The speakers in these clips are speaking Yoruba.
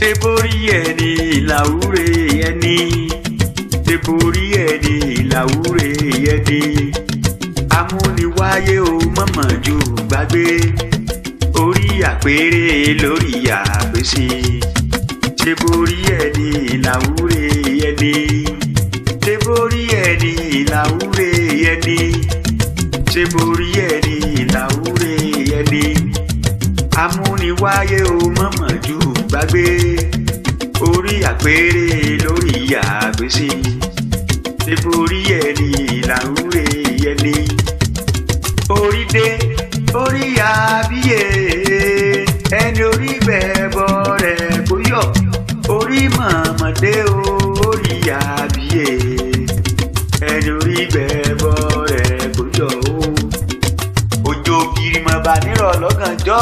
Teborí ẹni làwúre ẹni, teborí ẹni làwúre ẹni. Amúniwáyé o mọ̀mọ́ jù gbàgbé, orí àpèrè lórí àpèsè. Teborí ẹni làwúre ẹni, teborí ẹni làwúre ẹni, teborí ẹni làwúre ẹni. Amúniwáyé o mọ̀mọ́ jù gbàgbé, orí àpèrè lórí àpèsè. Teborí ẹni làwúre ẹni. Orí dé orí àbíyè, ẹni orí bẹ́ẹ̀ bọ́ rẹ̀ kó yọ̀. Orí mọ̀mọ́dé o orí àbíyè, ẹni orí bẹ́ẹ̀ bọ́ rẹ̀ kó yọ̀ o. Òjò girimọ̀ bá nírọ̀ lọ́gànjọ́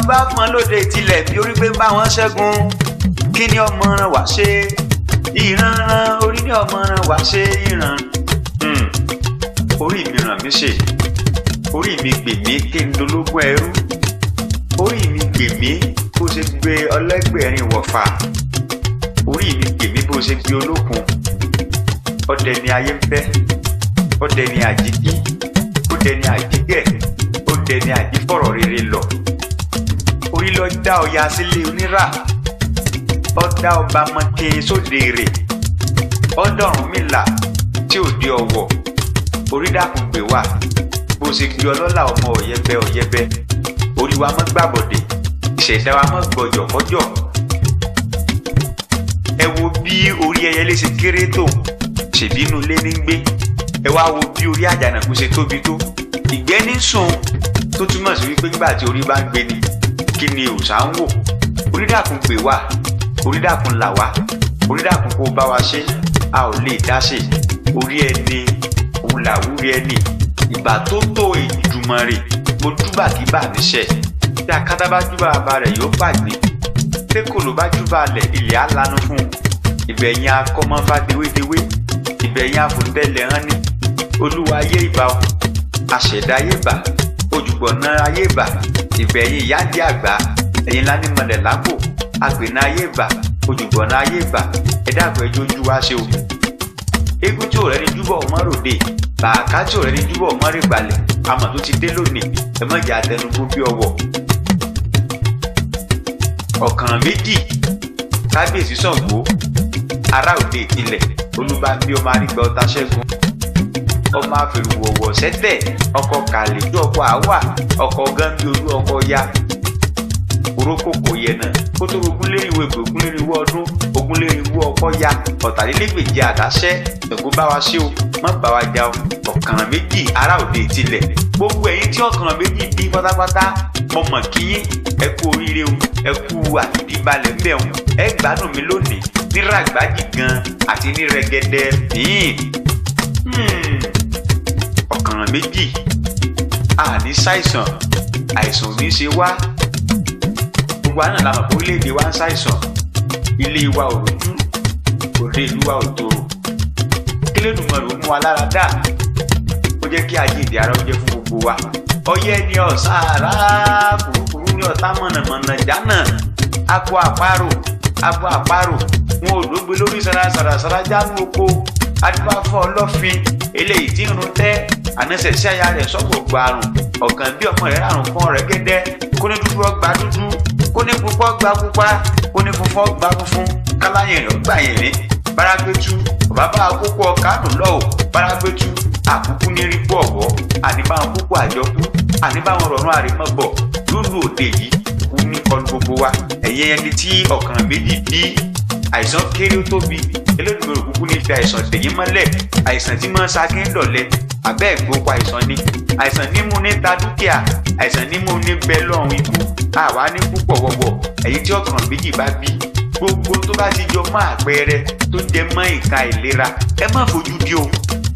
bá pọn lóde tilẹ̀ bí orí pé ń bá wọn ṣẹ́gun. Kí ni ọmọràn wá ṣe? Ìranran orí ni ọmọràn wá ṣe ìran. Orí mi ràn mí ṣe, orí mi gbè mí kí n dológun ẹrú. Orí mi gbè mí bó ṣe gbé ọlẹ́gbẹ̀rin wọ̀fà. Orí mi gbè mí bó ṣe gbé olókun. Ọdẹ ni ayé ń fẹ́, ọdẹ ni àjíkí, ọdẹ ni àjígẹ̀, ọdẹ ni àjífọ̀rọ̀ rere lọ. Orí lọ dá ọya sílé onírà, ọdá ọba mọ́kẹ́ sóde rè, ọdọ̀rùn mi là tí ò dé ọwọ́. Orí dákun gbé wá bó ṣe gbé ọlọ́lá ọmọ ọ̀yẹ́bẹ́ ọ̀yẹ́bẹ́. Orí wa mọ́ gbàbọ̀dé, ìṣẹ̀dá wa mọ́ gbọ̀jọ̀kọ́jọ̀. Ẹ wo bí orí ẹyẹlé ṣe kéré tó, ṣèbí inú ilé ní gbé. Ẹ wá wo bí orí àjànàkú ṣe tóbi tó, ìgbẹ́ ní sùn. Tó túmọ̀ sí wípé nígbà tí orí bá ń gbé ni kí ni òòṣà ń wò. Orí dákun gbé wá, orí dákun là wá, orí dákun kó bá wa ṣe, a ò lè dá ṣe. Orí ẹni òun làwúre ẹni. Ìgbà tó tó Èdùmàrè, mo júbà kí bà níṣẹ́. Tí akátá bá júbà bàbá rẹ̀ yóò pàgbé, tékòló bá júbà lẹ̀ ilẹ̀ á lanu fún un. Ìbẹ̀yìn akọ́mọ́ bá dewédewé, ìbẹ̀yìn àfòtẹ́lẹ̀ hàn ní. Olúwa ayé ìbà o, àṣẹ̀dá ayé ìbà, ojúgbọ̀nà ayé ìbà. Ìbẹ̀yìn ìyáǹdí àgbà, ẹ̀yìn ńlá ní mọ̀lẹ̀ lápò. Àgbẹ̀nà ayé ìbà, ojúgbọ̀nà ayé ìbà. Ẹ dákun ẹjọ́ ojú wa ṣe o. Eégún tí ò rẹ́ni júbọ̀ ọmọ ròde, bàákà tí ò rẹ́ni júbọ̀ ọmọ rè gbalẹ̀. Àmọ̀ tó ti dé lónìí, ẹ má jẹ́ àtẹnugbó bí ọwọ́. Ọ̀kànràn méjì, kábíyèsí Ṣàngó, ará òde ìpínlẹ̀, Olúbámbí ọmọ arígbà ọta ṣẹ́gun. Ọmọ afẹ̀rùwọ̀wọ̀ sẹ́tẹ̀, ọkọ̀ kàlẹ́jù ọkọ̀ àwà, ọkọ̀ gánbí olú ọkọ̀ ya. Orókòkò yẹnà, kótó ogúnléríwó ègbè ogúnléríwó ọdún, ogúnléríwó ọkọ̀ ya. Ọ̀tàlélẹ́gbèje àdáṣẹ́, ẹ̀gbọ́n bá wa ṣe o, má bá wa jà o. Ọ̀kànràn méjì, ará òde ìtìlẹ̀. Gbogbo ẹ̀yin tí ọ̀kànràn méjì bí pátápátá, mo mọ̀ kí yín, ẹ kú oríire o, ẹ kú àtìdíbalẹ̀ ńbẹ̀ o. Ẹ gbádùn mi lónìí ní ràgbájì gan àti ní rẹ́gẹ́dẹ́ míì. Ọ̀kànràn méjì, àní ṣàìsàn, àìsàn ò ní ṣe wá. Gbogbo àná la mọ̀ pé orílẹ̀-èdè wa ń ṣàìsàn. Ilé wa ò rújú, òde ìlú wa ò tòrò. Kílódùmarè ó mú wa lára dá, ó jẹ́ kí ayé ìdí ara ó jẹ́ fún gbogbo wa. Ọyẹ́ ni ọ̀sán àrá, kùrukùru ni ọ̀tá mọ̀nàmọ̀nà jánà. Abo àparò, abo àparò, wọn ò dógbe lórí sàràsàrà jánu oko. Adúbáfọ́ ọlọ́fin, eléyìí tí ń run tẹ́, ànẹ́sẹ̀ sí àyà rẹ̀ sọ́gbọ̀ gbàrùn. Ọ̀gàn bí ọmọ rẹ̀ ràrùn fún ọ̀rẹ́ gẹ́dẹ́. Kó ní dúdú ọgbà dúdú, kó ní pupa ọgbà pupa, kó ní funfun ọgbà funfun. Káláyẹ̀rìn ọgbà yẹ̀rín, bárágbétú, bàbá àkókò ọ̀kánù lọ́wọ́, bárágbétú, àkúkú ní rí pọ̀ ọ̀wọ́, àníbáwọn púpọ̀ àjọkú, àníbáwọn rọ̀rùn àrímọ́bọ̀. Lúlù òde yìí kú ní kọlu gbogbo wa. Ẹ̀yẹ ẹni tí ọ̀kànràn méjì bí àìsàn kéré ó tóbi, Elédùmarè kúkú ní fi àìsàn tẹ̀yìn mọ́lẹ̀. Àìsàn tí máa ń sa kí ń dọ̀lẹ́, àbẹ́ ìgbópa àìsàn ni. Àìsàn nímú ní ta dúkìá, àìsàn nímú ní bẹ lọ́rùn ikú. Àwa ní púpọ̀ wọ̀wọ̀, ẹ̀yin tí ọ̀kànràn méjì bá bí. Gbogbo tó bá ti jọ mọ́ àpẹẹrẹ tó jẹ mọ́ nǹkan ìlera, ẹ má fojú di o,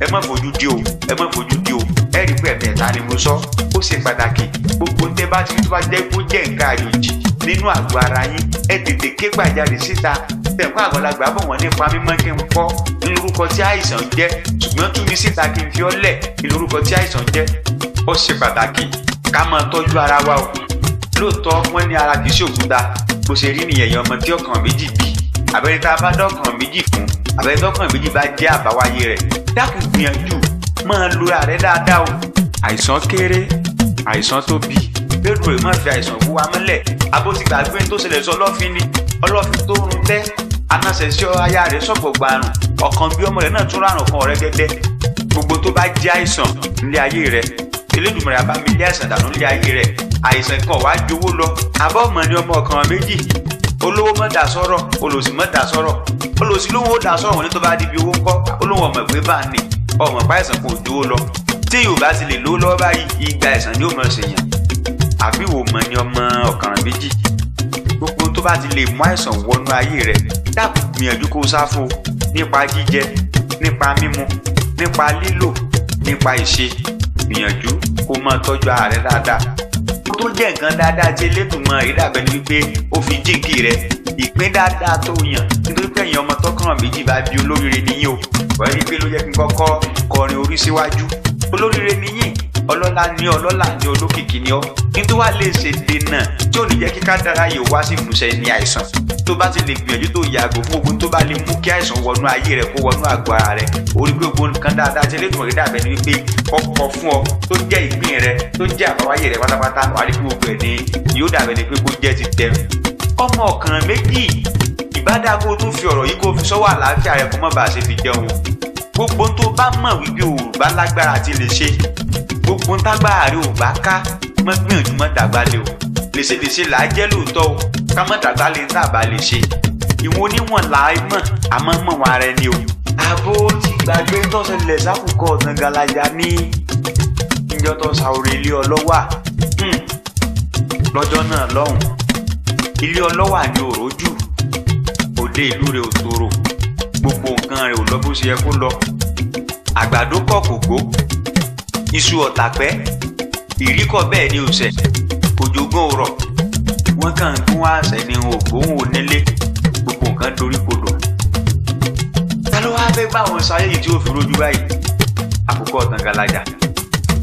ẹ má fojú di o, ẹ má fojú di o. Ẹ rí pé ẹ̀mẹ́ta ni mo sọ, ó ṣe pàtàkì. Gbogbo tẹ́ bá ti tó bá jẹ́ kó jẹ́ nǹkan àjòjì nínú àgọ́ ara yín, ẹ tètè ké gbàjarè síta. Tẹ̀kọ́ àgbàlagbà bọ̀ wọ́n nípa mímọ́ kí n kọ́ ní orúkọ tí àìsàn jẹ́, ṣùgbọ́n tú mi síta kí n fi ọ́ lẹ̀ ní orúkọ tí àìsàn jẹ́. Ó ṣe pàtàkì ká máa tọ́jú ara wa o. Lóòótọ́ wọ́n ní ara kìí ṣòkúta, bó ṣe rí nìyẹn yẹn ọmọ tí ọkàn méjì bí àbẹ́ni tá a bá dọ́kàn méjì fún àbẹ́ni tọ́kàn méjì bá jẹ́ àbáwáyé rẹ̀ dákun gbìyànjú máa lo ààrẹ dáadáa o. àìsàn kéré àìsàn tóbi lérò rẹ̀ má fi àìsàn wú wa mọ́lẹ̀ abótigbàgbé tó ṣẹlẹ̀ sọ ọlọ́fin ni ọlọ́fin tó rún tẹ́ anásẹ̀sẹ̀ aya rẹ̀ sọ̀gbọ̀ gbarùn ọ̀kan bí ọmọ rẹ̀ náà tún rárùn kan ọ̀rẹ́ gẹ́gẹ́ gbogbo tó bá jẹ́ àìsàn nílé ayé rẹ̀ Elédùmarè bá mi lé àìsàn dànù nílé ayé rẹ̀ àìsàn kan wàá jowó lọ àbọ̀ ọmọ ni ọmọ ọkàn méjì olówó mọ́ dà sọ́rọ̀ olòṣì mọ́ dà sọ́rọ̀ olòṣì lóhùn ó dà sọ́rọ̀ wọn ní tó bá di bí owó ńkọ́ olóhùn ọmọ ìpè bá ní ọmọ ìpá àìsàn kò jowó lọ tí yóò bá ti lè lówó lọ́wọ́ báyìí ìgbà àìsàn ni ó mọ̀ ṣèyàn àbí wò mọ̀ ni ọmọ ọkàn méjì gbogbo tó bá ti lè mú àìsàn wọnú ayé rẹ̀ dákun gbìyànjú kó sáfò nípa jíjẹ nípa mímu nípa lílò nípa ìṣe gbìyànjú kó máa tọ́jú ara rẹ̀ dáadáa tó jẹ́ nǹkan dáadáa tí Elédùmarè dàbẹ̀ ni wípé ó fi jíǹkì rẹ̀ ìpín dáadáa tó yàn nítorí pé ẹ̀yin ọmọ tọkàn méjì bá bí olóríire nìyí o wọ́n rí pé ló jẹ́ kí n kọ́kọ́ kọrin orí síwájú olóríire nìyí ọlọ́lá ni olókìkí ni ọ́ nítorí wàá lè ṣe dènà tí ò ní jẹ́ kí kádàrá yìí wá sí ìmúṣẹ ní àìsàn tó bá ti lè gbìyànjú tó yàgò fún ogun tó bá lè mú kí àìsàn wọnú ayé rẹ kó wọnú àgọ́ ara rẹ orí pé ogun nǹkan dáadáa tí Elédùmarè dàbẹ̀ ni wípé kọ́kọ́ fún ọ tó jẹ́ ìpín rẹ tó jẹ́ àbáwáyé rẹ pátápátá wàá rí pé gbogbo ẹ̀ ní yóò dàbẹ̀ ni pé kó jẹ́ ti tẹ̀ ọmọ ọkàn méjì ìbádá kó tún fi ọ̀rọ̀ yìí kó fi sọ́wọ́ àlàáfíà rẹ kó má bàa ṣe fi jẹun gbogbo tó bá mọ̀ wípé ò bá lágbára àti lè ṣe gbogbo tágbára rẹ ò bá ká mọ́ gbìyànjú mọ́ dàgbà lé o lèṣelèṣe là á jẹ́ lóòótọ́ o ká mọ́ dàgbà lé tá a bá lè ṣe ìwọ̀n oníwọ̀n là á mọ̀ àmọ́ mọ̀ wọn ara ẹni o. àbó ti gbàgbé tọ́sẹ̀lẹ̀ sákòókò ọ̀sán galaja ní ìjọ tó ṣàwòrán ilé ọlọ́wà lọ́jọ́ náà lọ́hùn ilé ọlọ́wà ní òrójú òde ìlú rẹ̀ ò tòrò gbogbo nǹkan rẹ̀ ò lọ bó ṣe yẹ kó lọ àgbàdo kọ̀ kò gbó iṣu ọ̀tàpẹ́ ìríkọ̀ bẹ́ẹ̀ ni òṣẹ̀ òjògùn ọ̀rọ̀ wọ́n kàn ń gún àṣẹ ní ògbóhùn onílé gbogbo nǹkan dorí kodò ta ló wá fẹ́ bá wọn sáyé yìí tí ó fi rojú báyìí àkókò ọ̀tàn galaja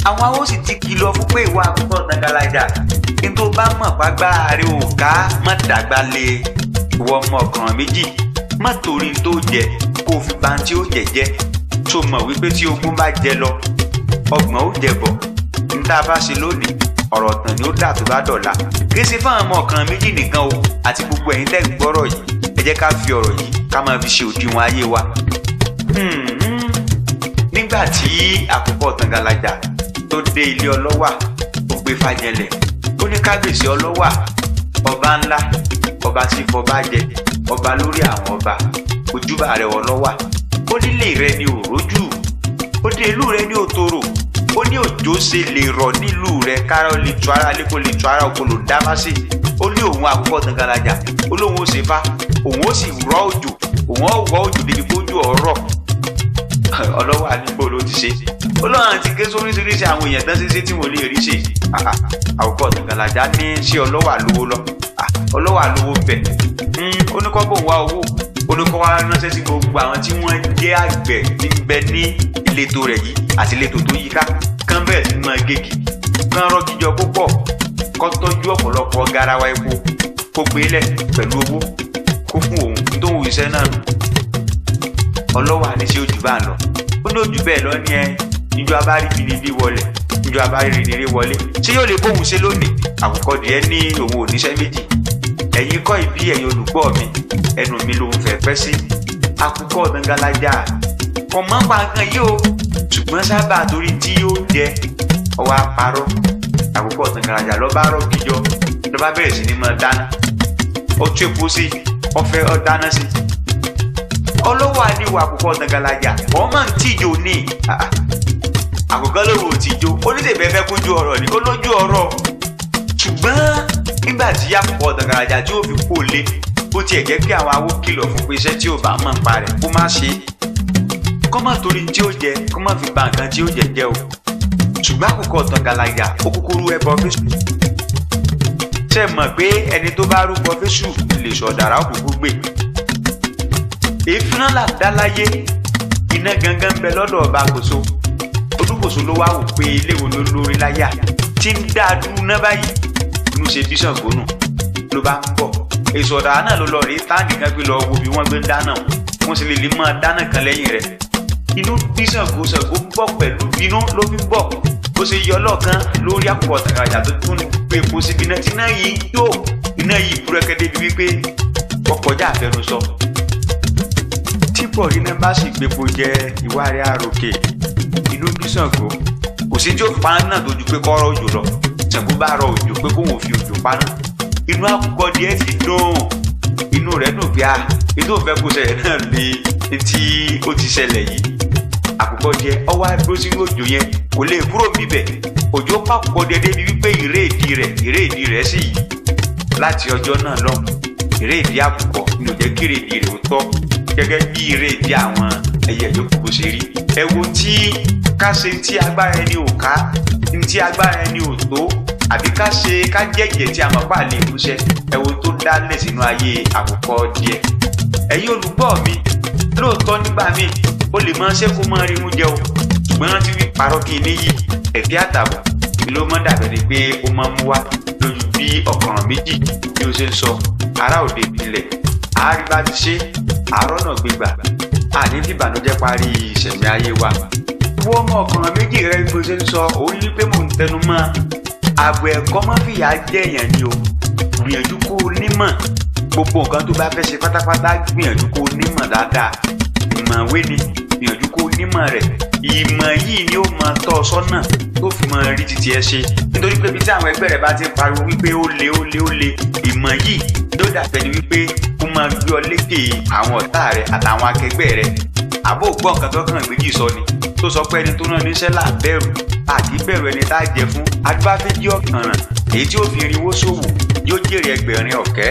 àwọn awó sì ti kìlọ̀ fún pé ìwà àkókò ọ̀tàn galaja kí n tó bá mọ̀ pàgbára rẹ ò ká má dàgbà lé ìwọ ọmọ ọkàn méjì má torí tó jẹ kó fi bá tí ó jẹjẹ tó mọ̀ wípé tí ogún bá jẹ lọ ọgbọ̀n ó jẹ bọ̀ níta bá ṣe lónìí ọ̀rọ̀ tàn ni ó dà tó bá dọ̀la kì í ṣe fáwọn ọmọ ọkàn méjì nìkan o àti gbogbo ẹ̀yin tẹ́ ń gbọ́rọ̀ yìí ẹ jẹ́ ká fi ọ̀rọ̀ yìí ká máa fi ṣe òdiwọ̀n ayé wa. nígbà tí àkókò ọ̀tàn galaja tó dé ilé ọlọ́wà ó gbé fàjẹlẹ̀ ó ní kábíyèsí ọlọ́wà ọba ńlá ọba tí fọba jẹ ọba lórí àwọn ọba ojúbà rẹ ọlọ́wà ó nílé rẹ ní òrójú ó dé ìlú rẹ ní òtòrò ó ní òjò ṣe lè rọ̀ nílùú rẹ̀ kára ó lè tu ara lé kó lè tu ara oko lò dá má sí ó ní òun àkókò ọ̀tàn galaja ó lóun ó ṣe fa òun ó sì rọ̀ òjò òun ó wọ òjò débi kójú ọ̀rọ̀ ọlọ́wọ́ àdúgbò ló ti ṣe ó lọ́run ti ké sóríṣiríṣi àwọn èèyàn tán ṣeṣe tí wọ́n lè rí ṣe àkókò ọ̀tàn galaja ní ṣé ọlọ́wọ́ àlówó lọ ọlọ́wọ́ àlówó bẹ̀ ó ní kọ́ bó wá owó ó ní kọ́ wá ránṣẹ́ sí gbogbo àwọn tí wọ́n jẹ́ àgbẹ̀ tí ń bẹ ní ìletò rẹ̀ yìí àti ìletò tó yíká kán bẹ̀rẹ̀ sí máa gégi kán rọ́gíjọ púpọ̀ kó tọ́jú ọ̀pọ̀lọpọ̀ garawa epo kó gbélẹ̀ pẹ̀lú owó kó fún òun tó ń wo iṣẹ́ náà nù ọlọ́wà ní sí ojú bá ń lọ ó ní ojú bẹ́ẹ̀ lọ ní ẹ níjọ abárí bìnibí wọlé níjọ abárí rìnrìn wọlé ṣé yóò lè bóun ṣe lónìí àkùkọ díẹ̀ ní òun oníṣẹ́ méjì ẹ̀yin kọ́ ìbí ẹ̀yin olùgbọ́ mi ẹnu mi ló ń fẹ́ sí àkùkọ ọ̀tàn galaja kò mọ́ pa nǹkan yìí o ṣùgbọ́n sábà torí tí yóò jẹ ọwọ́ àparọ́ àkókò ọ̀tàn galaja lọ́ba rọ́gíjọ lọ́ba bẹ̀rẹ̀ sí ni máa dáná ó tún epo sí ọ̀fẹ́ ọ̀dáná sí ọlọ́wọ́ àníwò àkókò ọ̀tàn galaja ọmọ ń tíjọ ní àkókò lówó tíjọ oníṣègbè kójú ọ̀rọ̀ ni ó lójú ọ̀rọ̀ ṣùgbọ́n nígbà tí àkókò ọ̀tàn galaja tí ó fi kó lé ó tiẹ̀ jẹ́ kí àwọn awó kìlọ̀ fún pé iṣẹ́ tí ò bá mọ̀ nípa rẹ̀ kó má ṣe kó má torí tí ó jẹ kó má fi ba nǹkan tí ó jẹ jẹ́ o ṣùgbọ́n àkókò ọ̀tàn galaja ó kúkúrú ẹbọ fésù ṣe mọ̀ pé ẹni tó bá rúbọ fésù lè sọ̀dàrà òkùnkùn gbé èéfín náà là dá láyé iná gangan bẹ lọ́dọ̀ ọba Kòso Olúkòso ló wá wò pé iléèwò ló lórí láyà tí ń dá a dúró ná báyìí inú ṣe bí Ṣàngó nù ló bá ń bọ̀ èso ọ̀dà náà ló lọ rí táǹdì kan gbé lọ wo bí wọ́n gbé ń dáná wọ́n sì lè máa dáná kan lẹ́yìn rẹ̀ inú bí Ṣàngó ń bọ̀ pẹ̀lú bínú ló fi ń bọ̀ bó ṣe yọ lọ́ọ̀kan lórí àpò ọ̀tàkàjà tó tún pé epo síbi náà tí iná yìí yóò iná yìí búrẹ́kẹ́ débi wípé wọ́n kọjá àfẹnusọ tí bọ̀rí náà bá sì gbépo jẹ ìwà rẹ̀ àròkè inú bí Ṣàngó kò sí tí ó pa náà tó ju pé kọ́rọ̀ òjò lọ Ṣàngó bá rọ òjò pé kóun ò fi òjò pa náà inú àkùkọ díẹ̀ ti dùn inú rẹ̀ dùn bí a ètò òfẹ́ kó ṣẹlẹ̀ náà lé tí ó ti ṣẹlẹ̀ yìí àkùkọ díẹ̀ ọwọ́ àdúró sínú òjò yẹn kò lè kúrò níbẹ̀ òjò pàkùkọ díẹ̀ débi wípé ìréèdì rẹ̀ sì yìí láti ọjọ́ náà lọ ìréèdì àkùkọ ní ò jẹ́ kí ìréèdì rẹ̀ ó tọ́ gẹ́gẹ́ bí ìréèdì àwọn ẹyẹ yòókù bó ṣe rí ẹ wo tí ká ṣe tí agbára ẹni ò ká tí agbára ẹni ò tó àbí ká ṣe ká jẹ́jẹ́ tí a mọ̀ pa lè múṣẹ́ ẹ wo tó dálẹ̀ sínú ayé àkùkọ díẹ̀ ẹ̀yin olùgbọ́ mi lóòótọ́ nígbà míì ó lè máa ṣe kó máa rí mú jẹ o ṣùgbọ́n rántí wí parọ́ kí ní yìí ẹ̀fí àtàbọ̀ ló mọ́ dàbẹ̀ ni pé ó máa mú wá lójú bí ọ̀kànràn méjì bí ó ṣe ń sọ ará òde ìpìlẹ̀ àárí bá ti ṣe àárọ̀ náà gbégbà àní fìbànújẹ́ parí ìṣẹ̀mí ayé wa wọ́n ọmọ ọ̀kànràn méjì rẹ bí ó ṣe ń sọ òun ní pé mò ń tẹnu mọ́ àbọ̀ ẹ̀kọ́ má fìyà jẹ́ èèyàn ni o gbìyànjú kó o nímọ̀ gbogbo nǹkan tó bá fẹ́ ṣe pátápátá gbìyànjú kó o nímọ̀ dáadáa ìmọ̀wé ni gbìyànjú kó o nímọ̀ rẹ̀ ìmọ̀ yìí ni ó máa tọ́ ọ sọ́nà tó fi máa rí títí ẹ ṣe nítorí pé bí tí àwọn ẹgbẹ́ rẹ̀ bá ti ń pariwo wípé ó le ìmọ̀ yìí ló dàbẹ̀ ni wípé ó máa gbé ọ lékè àwọn ọ̀tá rẹ̀ àtàwọn akẹgbẹ́ rẹ̀ àbó gbọ́ nǹkan tó kàn méjì sọ ni tó sọ pé ẹni tó náà níṣẹ́ là bẹ̀rù àti bẹ̀rù ẹni tá a jẹ fún adúbáfẹ́jì ọ̀kànràn èyí tí ó fi irinwó ṣòwò yóò jèrè ẹgbẹ̀rin ọ̀kẹ́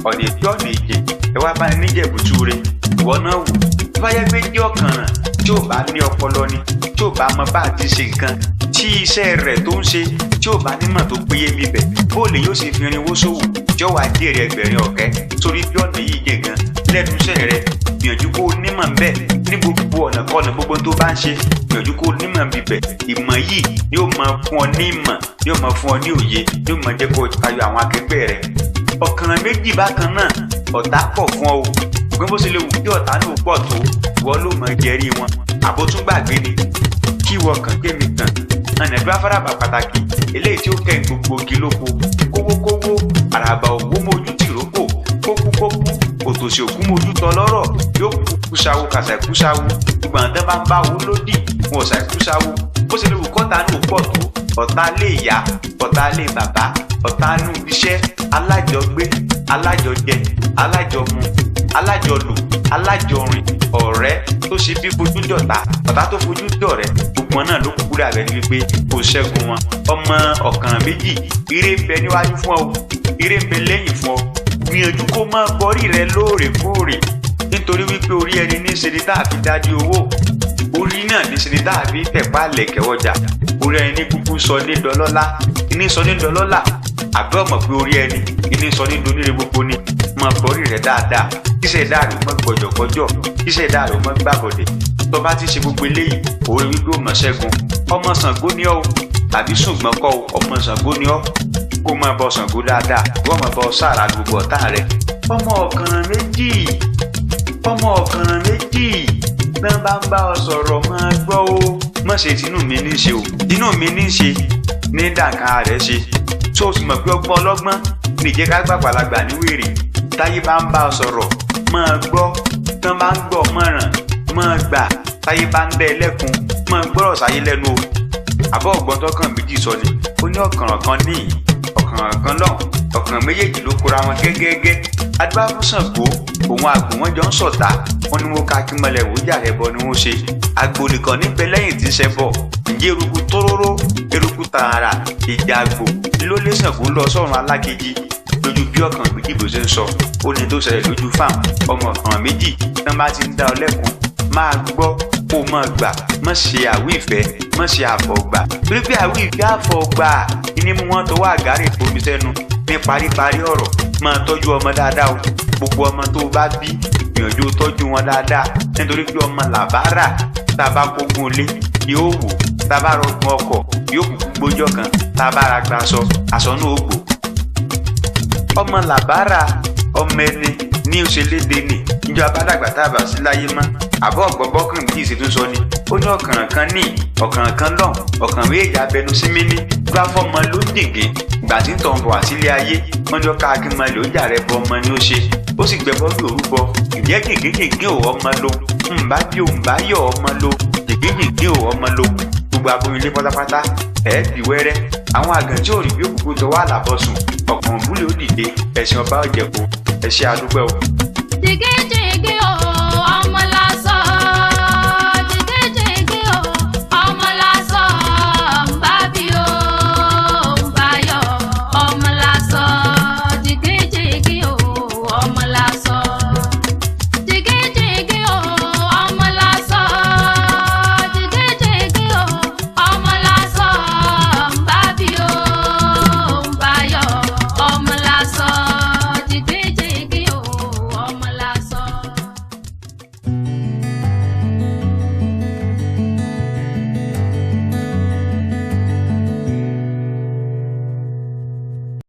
ọ̀nà ètí ọ̀nà èjè ẹ wá bá ní níjẹ̀bùtú rẹ̀ ìwọ náà wò tó bá yẹ pé jẹ́ ọ̀kànràn tí ò bá ní ọpọlọ ni tí ò bá mọ bá àti ṣe nǹkan tí iṣẹ́ rẹ̀ tó ń ṣe tí ò bá nímọ̀ tó péye bíbẹ̀ bóòlù yóò sì fi irinwó ṣòwò tí ó wà jèrè ẹgbẹ̀rin ọ̀kẹ́ torí bí ọ̀nà yìí jẹ gan lẹ́nu iṣẹ́ rẹ̀ gbìyànjú kó nímọ̀ bẹ́ẹ̀ ní gbogbo ọ̀nà kọ́nà gbogbo tó bá ń ṣe gbìyànjú kó nímọ̀ bíbẹ̀ ìmọ̀ yìí yóò máa fún ọ ní ìmọ̀ yóò máa fún ọ ní òye yóò máa jẹ́ kó o tayọ àwọn akẹgbẹ́ rẹ̀ ọ̀kànràn méjì bákan náà ọ̀tá pọ̀ fún ọ o ṣùgbọ́n bó ṣe lè wù kí ọ̀tá náà pọ̀ tó ìwọ ló mọ̀ jẹ́rí wọn àbótún gbàgbé ni kí ìwọ kàn kémi kàn ànàdúrà afárabà pàtàkì eléyìí tí ó kẹ́ gbogbo igi lóko kówókówó àràbà òwò mójú tìrókò kókúkókú òtòṣì òkú mójú tọ lọ́rọ̀ yóò kú ṣáwó kàṣà ìkú ṣáwó gbogbo àwọn tẹ́ bá ń bá wo lódì wọn ò ṣàìkú ṣáwó bó ṣe lè wù kọ́ta náà pọ̀ tó ọ̀tá lé ìyá ọ̀tá lé bàbá ọ̀tá nù iṣẹ́ alájọgbé alájọjẹ alájọmu alájọlò alájọrìn ọ̀rẹ́ tó ṣe bí fojú dọ̀tá ọ̀tá tó fojú dọ̀rẹ́ gbogbo náà ló kúkú dàbẹ̀ ní wípé kò ṣẹ́gun wọn ọmọ ọ̀kànràn méjì ire ń bẹ níwájú fún ọ ire ń bẹ lẹ́yìn fún ọ gbìyànjú kó máa bọ́rí rẹ lóòrèkóòrè nítorí wípé orí ẹni ní ṣe ni tá a fi dájú owó orí náà ní ṣe ni tá a fi tẹ̀pá lẹ̀kẹ̀ ọjà orí ẹni ní kúkú sọ ní dọlọ́lá ní sọ ní dọlọ́lá àbẹ́ ọmọ pé orí ẹni ní sọ ní donírè gbogbo ni máa bọ́rí rẹ dáadáa kíṣẹ́ dáàrú mọ́ gbọ̀jọ̀gbọ́jọ̀ kíṣẹ́ dáàrú mọ́ gbàgọ̀dẹ̀ tó bá ti ṣe gbogbo eléyìí orí wípé ó mọ̀ ṣẹ́gun ọmọ Ṣàngó ni ọ́ tàbí ṣùgbọ́n kọ́ ọmọ Ṣàngó ni ọ́ kó máa bọ Ṣàngó dáadáa wọ́n máa bọ sára gbogbo ọ̀tá rẹ̀ ọmọ ọ̀kànràn méjì náà bá ń bá ọ sọ̀rọ̀ máa gbọ́ ó mọ̀ ṣe tinú mi ní ṣe o tinú mi ní ṣe ní dàkà rẹ̀ ṣe tó o sì mọ̀ pé ọgbọ́n ọlọ́gbọ́n nìjẹ́ ká gbàgbàlagbà ní wèrè táyé bá ń bá ọ sọ̀rọ̀ máa gbọ́ tán bá ń gbọ́ mọ̀ràn máa gbà táyé bá ń bẹ́ ẹlẹ́kun máa gbọ́rọ̀ sáyé lẹ́nu o àbọ̀ ọ̀gbọ́n tọkàn méjì sọ ni ó ní ọ̀kànràn kan níyì ọ̀kànràn kan náà ọ̀kànràn méjèèjì ló kóra wọn gẹ́gẹ́gẹ́ adúbá fún Ṣàngó òun àgbò wọn jọ ń ṣọ̀tá wọn ni wọn ká kí mọlẹ wòjà rẹ bọ ni wọn ṣe àgbò nìkan níbẹ̀ lẹ́yìn tí ń ṣe bọ ǹjẹ́ eruku tóróró eruku tààrà ìjà àgbò ló lé Ṣàngó lọ sọ́run alákejì lójú bí ọ̀kànràn méjì bó ṣe ń sọ ó ní tó ṣẹlẹ̀ lójú fáwọn ọmọ ọ̀kànràn méjì tán bá ti ń dá ọ lẹ́kùn máa gbọ́ kó máa gbà má ṣe àwí ìfẹ́ má ṣe àfọ̀gbà torí pé àwí ìfẹ́ àfọ̀gbà ìní mú wọn tó wà àgárè fomi sẹ́nu ní paríparí ọ̀rọ̀ máa tọ́jú ọmọ dáadáa o gbogbo ọmọ tó bá bí gbìyànjú tọ́jú wọn dáadáa nítorí pé ọmọ làbárà tá a bá kógun ilé yóò wò tá a bá rọgùn ọkọ̀ yóò kúkú gbójọ́ kan tá a bá ra gba aṣọ náà ó gbò ọmọ làbárà ọmọ ẹni ní òṣèlédè ni ìjọ abádàgbà tàbà sí láyé mọ́ àbọ̀ ọ̀gbọ́gbọ́kùn bí ìṣètò sọ ni ó ní ọ̀kànràn kan ní ọ̀kànràn kan lọ́n ọ̀kànràn méjì abẹnú sí mímí gbáfọ́mọ ló ń dìgé ìgbà tí ń tọ̀ ń bọ̀ wá sílé ayé wọ́n ní ọkà akínmọ́ ló ń jà rẹ bọ ọmọ ni ó ṣe ó sì gbẹbọ́ bí òrúbọ ìjẹ́ gègé ò ọmọ lo ǹbá bí ò ǹbá yọ ọmọ lo gègé ò ọmọ lo gbogbo aboyún ilé pátápátá ẹ̀ẹ́dì wẹ́rẹ́ àwọn àgàn tí ò rí bí òkùnkùn tó wà lábọ́sùn ọ̀pọ̀ òbúlé ó dìde ẹ̀sìn ọba ọ̀jẹ̀kù ẹ̀ṣẹ̀ àdúgbò. Jìgìjìgì